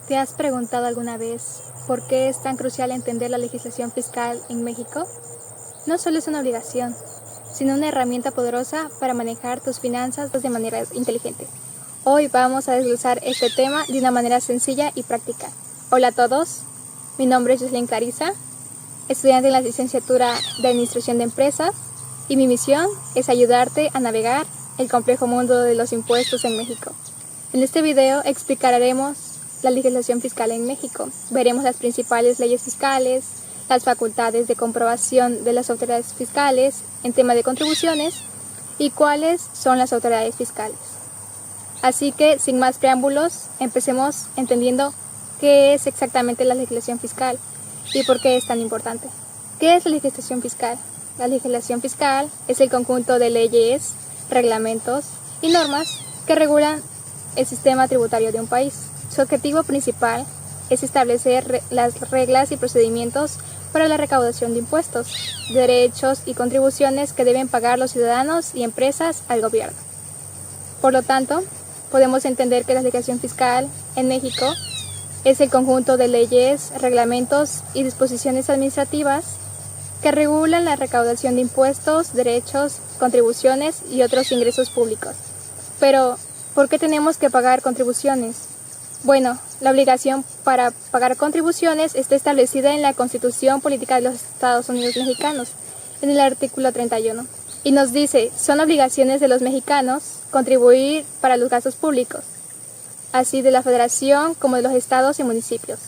¿Te has preguntado alguna vez por qué es tan crucial entender la legislación fiscal en México? No solo es una obligación, sino una herramienta poderosa para manejar tus finanzas de manera inteligente. Hoy vamos a desglosar este tema de una manera sencilla y práctica. Hola a todos, mi nombre es Jocelyn Clarisa, estudiante en la licenciatura de Administración de Empresas, y mi misión es ayudarte a navegar el complejo mundo de los impuestos en México. En este video explicaremos la legislación fiscal en México. Veremos las principales leyes fiscales, las facultades de comprobación de las autoridades fiscales en tema de contribuciones y cuáles son las autoridades fiscales. Así que, sin más preámbulos, empecemos entendiendo qué es exactamente la legislación fiscal y por qué es tan importante. ¿Qué es la legislación fiscal? La legislación fiscal es el conjunto de leyes, reglamentos y normas que regulan el sistema tributario de un país. Su objetivo principal es establecer las reglas y procedimientos para la recaudación de impuestos, derechos y contribuciones que deben pagar los ciudadanos y empresas al gobierno. Por lo tanto, podemos entender que la legislación fiscal en México es el conjunto de leyes, reglamentos y disposiciones administrativas que regulan la recaudación de impuestos, derechos, contribuciones y otros ingresos públicos. Pero, ¿por qué tenemos que pagar contribuciones? Bueno, la obligación para pagar contribuciones está establecida en la Constitución Política de los Estados Unidos Mexicanos, en el artículo 31, y nos dice, son obligaciones de los mexicanos contribuir para los gastos públicos, así de la Federación como de los estados y municipios,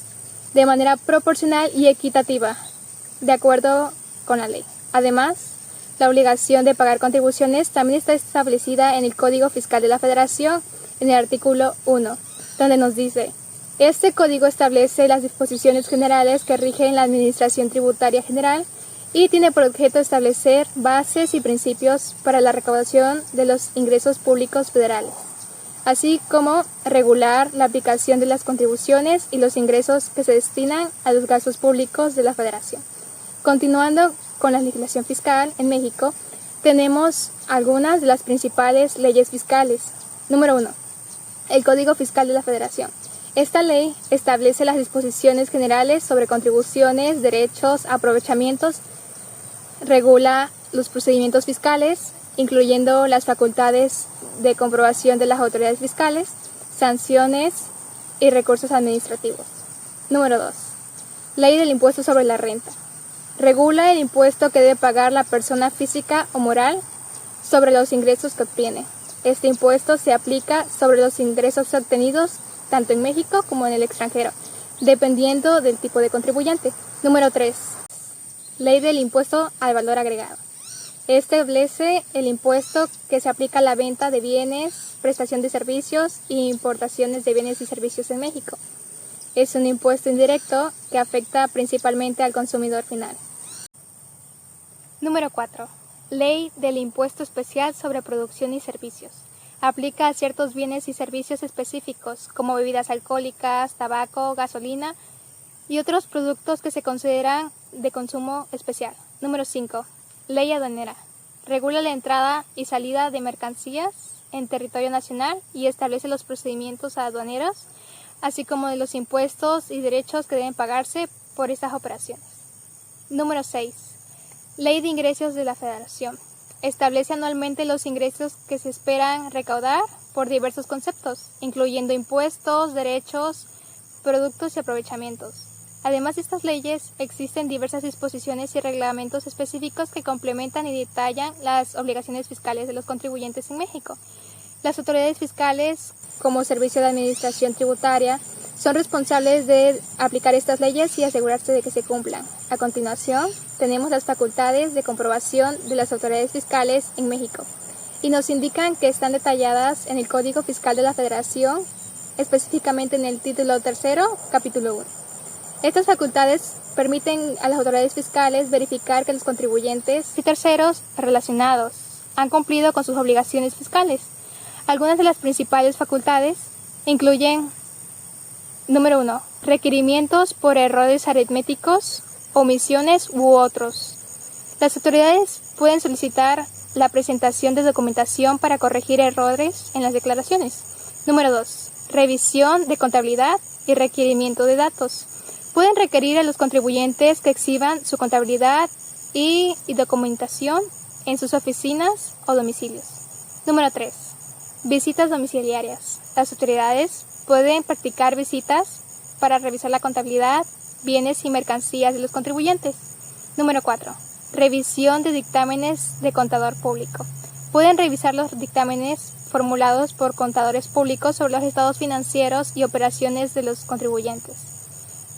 de manera proporcional y equitativa, de acuerdo con la ley. Además, la obligación de pagar contribuciones también está establecida en el Código Fiscal de la Federación, en el artículo 1, donde nos dice, este código establece las disposiciones generales que rigen la Administración Tributaria General y tiene por objeto establecer bases y principios para la recaudación de los ingresos públicos federales, así como regular la aplicación de las contribuciones y los ingresos que se destinan a los gastos públicos de la Federación. Continuando con la legislación fiscal en México, tenemos algunas de las principales leyes fiscales. Número 1. El Código Fiscal de la Federación. Esta ley establece las disposiciones generales sobre contribuciones, derechos, aprovechamientos, regula los procedimientos fiscales, incluyendo las facultades de comprobación de las autoridades fiscales, sanciones y recursos administrativos. Número 2. Ley del impuesto sobre la renta. Regula el impuesto que debe pagar la persona física o moral sobre los ingresos que obtiene. Este impuesto se aplica sobre los ingresos obtenidos tanto en México como en el extranjero, dependiendo del tipo de contribuyente. Número 3. Ley del impuesto al valor agregado. Establece el impuesto que se aplica a la venta de bienes, prestación de servicios e importaciones de bienes y servicios en México. Es un impuesto indirecto que afecta principalmente al consumidor final. Número 4. Ley del Impuesto Especial sobre Producción y Servicios. Aplica a ciertos bienes y servicios específicos, como bebidas alcohólicas, tabaco, gasolina y otros productos que se consideran de consumo especial. Número 5. Ley aduanera. Regula la entrada y salida de mercancías en territorio nacional y establece los procedimientos aduaneros, así como de los impuestos y derechos que deben pagarse por estas operaciones. Número 6. Ley de Ingresos de la Federación. Establece anualmente los ingresos que se esperan recaudar por diversos conceptos, incluyendo impuestos, derechos, productos y aprovechamientos. Además de estas leyes, existen diversas disposiciones y reglamentos específicos que complementan y detallan las obligaciones fiscales de los contribuyentes en México. Las autoridades fiscales, como Servicio de Administración Tributaria, son responsables de aplicar estas leyes y asegurarse de que se cumplan. A continuación, tenemos las facultades de comprobación de las autoridades fiscales en México y nos indican que están detalladas en el Código Fiscal de la Federación, específicamente en el título 3, capítulo 1. Estas facultades permiten a las autoridades fiscales verificar que los contribuyentes y terceros relacionados han cumplido con sus obligaciones fiscales. Algunas de las principales facultades incluyen: número 1. Requerimientos por errores aritméticos, omisiones u otros. Las autoridades pueden solicitar la presentación de documentación para corregir errores en las declaraciones. Número 2. Revisión de contabilidad y requerimiento de datos. Pueden requerir a los contribuyentes que exhiban su contabilidad y documentación en sus oficinas o domicilios. Número 3. Visitas domiciliarias. Las autoridades pueden practicar visitas para revisar la contabilidad, bienes y mercancías de los contribuyentes. Número 4. Revisión de dictámenes de contador público. Pueden revisar los dictámenes formulados por contadores públicos sobre los estados financieros y operaciones de los contribuyentes.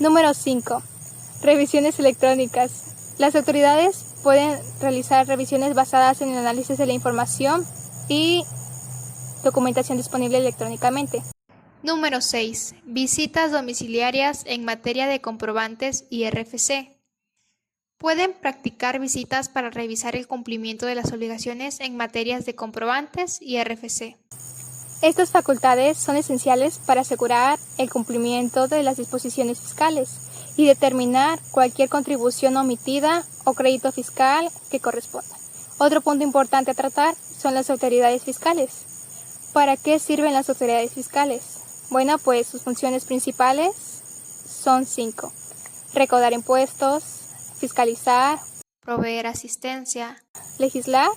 Número 5. Revisiones electrónicas. Las autoridades pueden realizar revisiones basadas en el análisis de la información y documentación disponible electrónicamente. Número 6. Visitas domiciliarias en materia de comprobantes y RFC. Pueden practicar visitas para revisar el cumplimiento de las obligaciones en materias de comprobantes y RFC. Estas facultades son esenciales para asegurar el cumplimiento de las disposiciones fiscales y determinar cualquier contribución omitida o crédito fiscal que corresponda. Otro punto importante a tratar son las autoridades fiscales. ¿Para qué sirven las autoridades fiscales? Bueno, pues sus funciones principales son 5. Recaudar impuestos, fiscalizar, proveer asistencia, legislar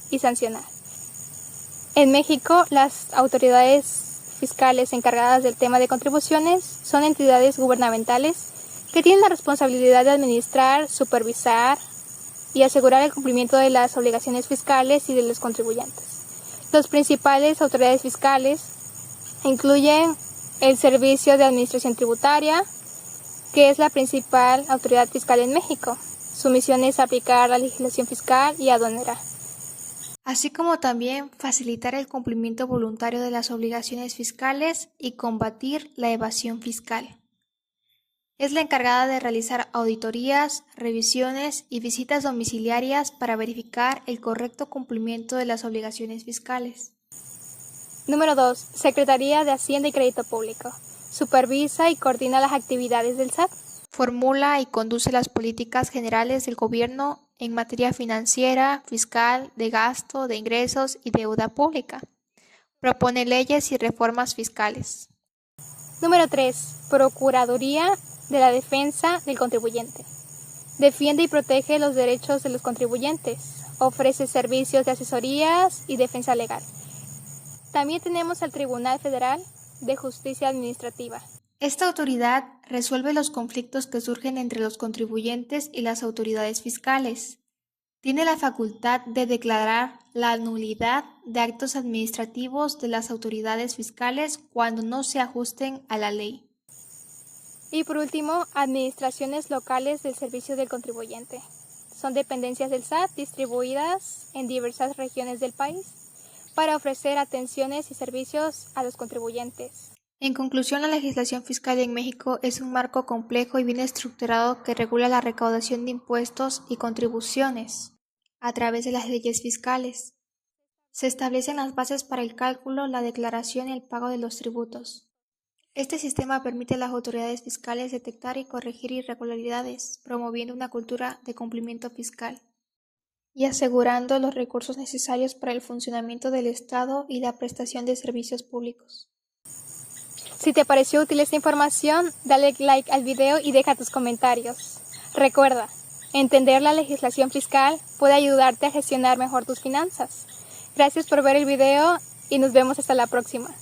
y sancionar. En México, las autoridades fiscales encargadas del tema de contribuciones son entidades gubernamentales que tienen la responsabilidad de administrar, supervisar y asegurar el cumplimiento de las obligaciones fiscales y de los contribuyentes. Las principales autoridades fiscales incluyen el Servicio de Administración Tributaria, que es la principal autoridad fiscal en México. Su misión es aplicar la legislación fiscal y aduanera, así como también facilitar el cumplimiento voluntario de las obligaciones fiscales y combatir la evasión fiscal. Es la encargada de realizar auditorías, revisiones y visitas domiciliarias para verificar el correcto cumplimiento de las obligaciones fiscales. Número 2. Secretaría de Hacienda y Crédito Público. Supervisa y coordina las actividades del SAT. Formula y conduce las políticas generales del gobierno en materia financiera, fiscal, de gasto, de ingresos y deuda pública. Propone leyes y reformas fiscales. Número 3. Procuraduría de la Defensa del Contribuyente. Defiende y protege los derechos de los contribuyentes. Ofrece servicios de asesorías y defensa legal. También tenemos al Tribunal Federal de Justicia Administrativa. Esta autoridad resuelve los conflictos que surgen entre los contribuyentes y las autoridades fiscales. Tiene la facultad de declarar la nulidad de actos administrativos de las autoridades fiscales cuando no se ajusten a la ley. Y por último, administraciones locales del servicio del contribuyente. Son dependencias del SAT distribuidas en diversas regiones del país para ofrecer atenciones y servicios a los contribuyentes. En conclusión, la legislación fiscal en México es un marco complejo y bien estructurado que regula la recaudación de impuestos y contribuciones a través de las leyes fiscales. Se establecen las bases para el cálculo, la declaración y el pago de los tributos. Este sistema permite a las autoridades fiscales detectar y corregir irregularidades, promoviendo una cultura de cumplimiento fiscal y asegurando los recursos necesarios para el funcionamiento del Estado y la prestación de servicios públicos. Si te pareció útil esta información, dale like al video y deja tus comentarios. Recuerda, entender la legislación fiscal puede ayudarte a gestionar mejor tus finanzas. Gracias por ver el video y nos vemos hasta la próxima.